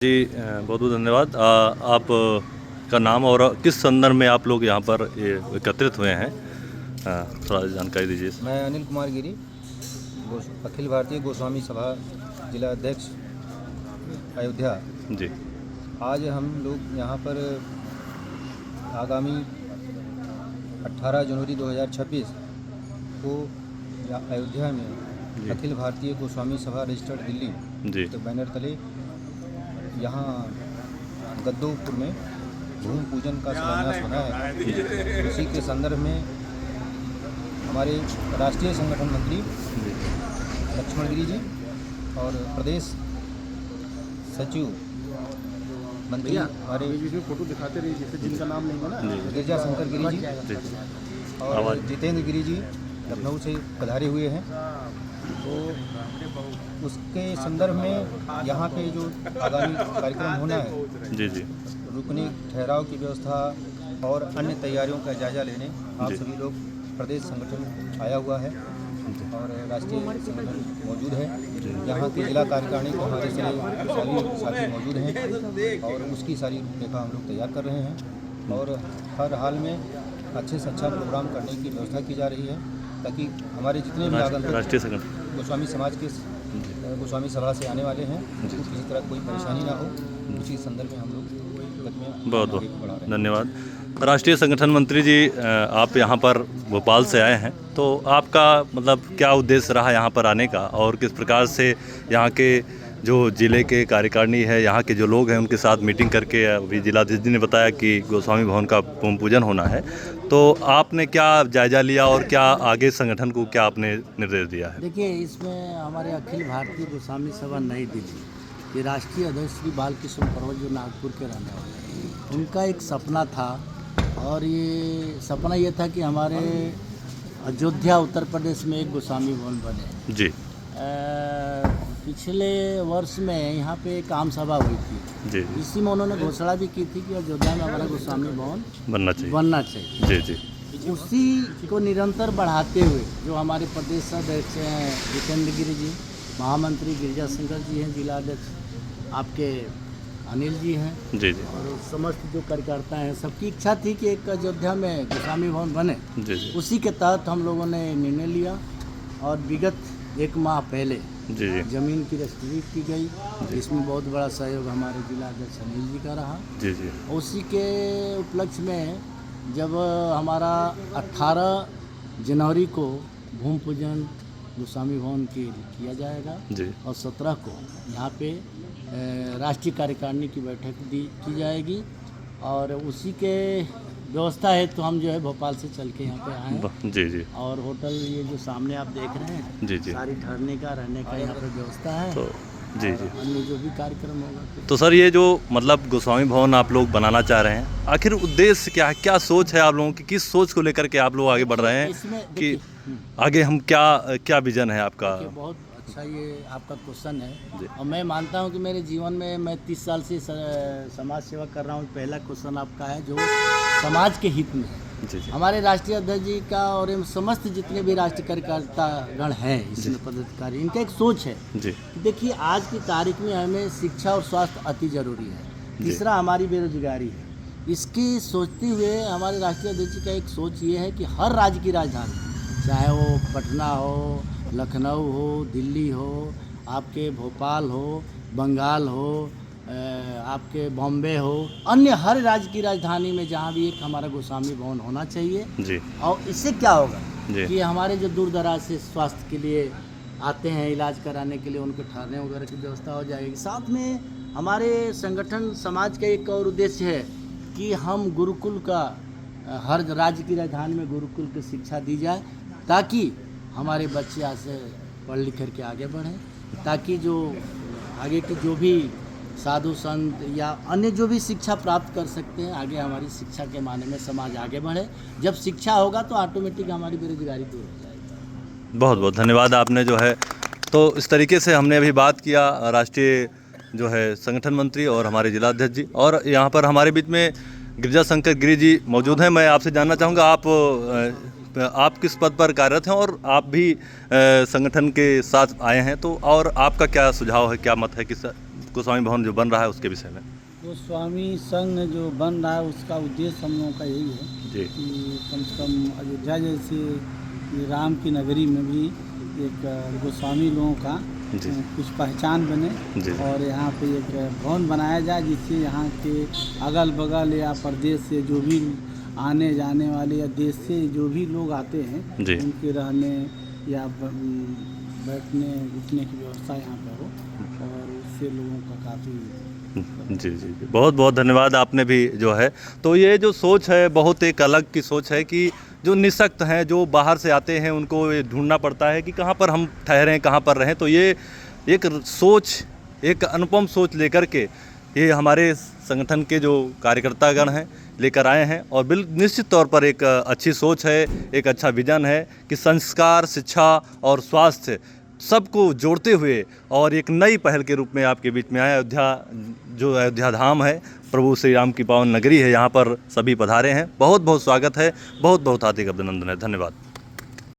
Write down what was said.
जी बहुत बहुत धन्यवाद। आप का नाम और किस संदर्भ में आप लोग यहाँ पर ये एकत्रित हुए हैं, थोड़ा जानकारी दीजिए। मैं अनिल कुमार गिरी, अखिल भारतीय गोस्वामी सभा जिला अध्यक्ष अयोध्या। जी आज हम लोग यहाँ पर आगामी 18 जनवरी 2026 को अयोध्या में अखिल भारतीय गोस्वामी सभा रजिस्टर्ड दिल्ली जी के बैनर तले यहाँ गद्दोपुर में भूमि पूजन का शिलान्यास होना है। उसी के संदर्भ में हमारे राष्ट्रीय संगठन मंत्री लक्ष्मण गिरी जी और प्रदेश सचिव मंत्री हमारे फोटो दिखाते रहिए जिससे जिनका नाम लेंगे ना, गिरजा शंकर गिरी जी और जितेंद्र गिरी जी लखनऊ से पधारे हुए हैं। तो उसके संदर्भ में यहाँ पे जो आगामी कार्यक्रम होना है, जी जी रुकने ठहराव की व्यवस्था और अन्य तैयारियों का जायजा लेने आप सभी लोग प्रदेश संगठन आया हुआ है और राष्ट्रीय संगठन मौजूद है। यहाँ के जिला कार्यकारिणी के हमारे सभी साथी मौजूद हैं और उसकी सारी रूपरेखा हम लोग तैयार कर रहे हैं और हर हाल में अच्छे से अच्छा प्रोग्राम करने की व्यवस्था की जा रही है ताकि हमारे जितने भी आगंतुक राष्ट्रीय संगठन गोस्वामी समाज के गोस्वामी सभा से आने वाले हैं उनको किसी तरह कोई परेशानी ना हो, उसी संदर्भ में हम लोग बहुत बहुत धन्यवाद। राष्ट्रीय संगठन मंत्री जी, आप यहाँ पर भोपाल से आए हैं, तो आपका मतलब क्या उद्देश्य रहा यहाँ पर आने का और किस प्रकार से यहाँ के जो ज़िले के कार्यकारिणी है, यहाँ के जो लोग हैं उनके साथ मीटिंग करके, अभी जिलाधीश जी ने बताया कि गोस्वामी भवन का भूमि पूजन होना है, तो आपने क्या जायजा लिया और क्या आगे संगठन को क्या आपने निर्देश दिया है? देखिए, इसमें हमारे अखिल भारतीय गोस्वामी सभा नई दिल्ली के राष्ट्रीय अध्यक्ष श्री बालकृष्ण परवल जो नागपुर के रहने वाले हैं, उनका एक सपना था और ये सपना ये था कि हमारे अयोध्या उत्तर प्रदेश में एक गोस्वामी भवन बने। जी पिछले वर्ष में यहाँ पे एक आम सभा हुई थी, जी इसी में उन्होंने घोषणा भी की थी कि अयोध्या में हमारा गोस्वामी भवन बनना चाहिए। जी जी उसी को निरंतर बढ़ाते हुए जो हमारे प्रदेश अध्यक्ष हैं जितेंद्र गिरी जी, महामंत्री गिरजा शंकर जी हैं, जिला अध्यक्ष आपके अनिल जी हैं, जी जी और समस्त जो कार्यकर्ता हैं, सबकी इच्छा थी कि एक अयोध्या में गोस्वामी भवन बने। जी जी उसी के तहत हम लोगों ने निर्णय लिया और विगत एक माह पहले जी जी जमीन की रजिस्ट्री की गई। इसमें बहुत बड़ा सहयोग हमारे जिला अध्यक्ष अनिल जी का रहा। जी जी उसी के उपलक्ष्य में जब हमारा 18 जनवरी को भूमि पूजन गोस्वामी भवन की किया जाएगा जी और 17 को यहाँ पे राष्ट्रीय कार्यकारिणी की बैठक की जाएगी और उसी के व्यवस्था है तो हम जो है भोपाल से चल के यहाँ पे आए। जी जी और होटल ये जो सामने आप देख रहे हैं, जी जी सारी ठहरने का रहने का यहाँ पे व्यवस्था है। तो जी जी अन्य जो भी कार्यक्रम होगा तो सर, ये जो मतलब गोस्वामी भवन आप लोग बनाना चाह रहे हैं, आखिर उद्देश्य क्या है, क्या सोच है आप लोगों की, किस सोच को लेकर के आप लोग आगे बढ़ रहे हैं इसमें कि आगे हम क्या विजन है आपका? बहुत अच्छा ये आपका क्वेश्चन है और मैं मानता हूँ कि मेरे जीवन में मैं 30 साल से समाज सेवा कर रहा हूँ। पहला क्वेश्चन आपका है जो समाज के हित में है। जी जी हमारे राष्ट्रीय अध्यक्ष जी का और समस्त जितने भी राष्ट्रीय कार्यकर्ता गण हैं इसमें पदाधिकारी, इनका एक सोच है जी कि देखिए आज की तारीख में हमें शिक्षा और स्वास्थ्य अति जरूरी है। तीसरा हमारी बेरोजगारी है। इसकी सोचते हुए हमारे राष्ट्रीय अध्यक्ष जी का एक सोच ये है कि हर राज्य की राजधानी, चाहे वो पटना हो, लखनऊ हो, दिल्ली हो, आपके भोपाल हो, बंगाल हो, आपके बॉम्बे हो, अन्य हर राज्य की राजधानी में जहाँ भी एक हमारा गोस्वामी भवन होना चाहिए। जी और इससे क्या होगा जी कि हमारे जो दूर दराज से स्वास्थ्य के लिए आते हैं इलाज कराने के लिए, उनके ठहरने वगैरह की व्यवस्था हो जाएगी। साथ में हमारे संगठन समाज का एक और उद्देश्य है कि हम गुरुकुल का, हर राज्य की राजधानी में गुरुकुल की शिक्षा दी जाए ताकि हमारे बच्चे यहाँ से पढ़ लिख करके आगे बढ़ें, ताकि जो आगे की जो भी साधु संत या अन्य जो भी शिक्षा प्राप्त कर सकते हैं, आगे हमारी शिक्षा के माने में समाज आगे बढ़े। जब शिक्षा होगा तो ऑटोमेटिक हमारी बेरोजगारी दूर हो जाएगी। बहुत बहुत धन्यवाद। आपने जो है तो इस तरीके से हमने अभी बात किया राष्ट्रीय जो है संगठन मंत्री और हमारे जिलाध्यक्ष जी, और यहाँ पर हमारे बीच में गिरजा शंकर गिरी जी मौजूद हैं। मैं आपसे जानना चाहूँगा आप किस पद पर कार्यरत हैं और आप भी संगठन के साथ आए हैं, तो और आपका क्या सुझाव है, क्या मत है, किस गोस्वामी भवन जो बन रहा है उसके विषय में। गोस्वामी संघ जो बन रहा है उसका उद्देश्य हम लोगों का यही है जी कि कम से कम अयोध्या जैसे ये राम की नगरी में भी एक गोस्वामी लोगों का जी कुछ पहचान बने जी और यहाँ पे एक भवन बनाया जाए जिससे यहाँ के अगल बगल या प्रदेश से जो भी आने जाने वाले या देश से जो भी लोग आते हैं जी उनके रहने या बैठने उठने की व्यवस्था यहाँ पर हो और उससे लोगों का काफ़ी जी जी जी बहुत बहुत धन्यवाद। आपने भी जो है तो ये जो सोच है बहुत एक अलग की सोच है कि जो निःशक्त हैं जो बाहर से आते हैं उनको ये ढूंढना पड़ता है कि कहाँ पर हम ठहरें कहाँ पर रहें। तो ये एक सोच एक अनुपम सोच लेकर के ये हमारे संगठन के जो कार्यकर्तागण हैं लेकर आए हैं और निश्चित तौर पर एक अच्छी सोच है, एक अच्छा विजन है कि संस्कार, शिक्षा और स्वास्थ्य सबको जोड़ते हुए और एक नई पहल के रूप में आपके बीच में आया। अयोध्या धाम है, प्रभु श्री राम की पावन नगरी है, यहाँ पर सभी पधारे हैं। बहुत बहुत स्वागत है, बहुत बहुत हार्दिक अभिनंदन है। धन्यवाद।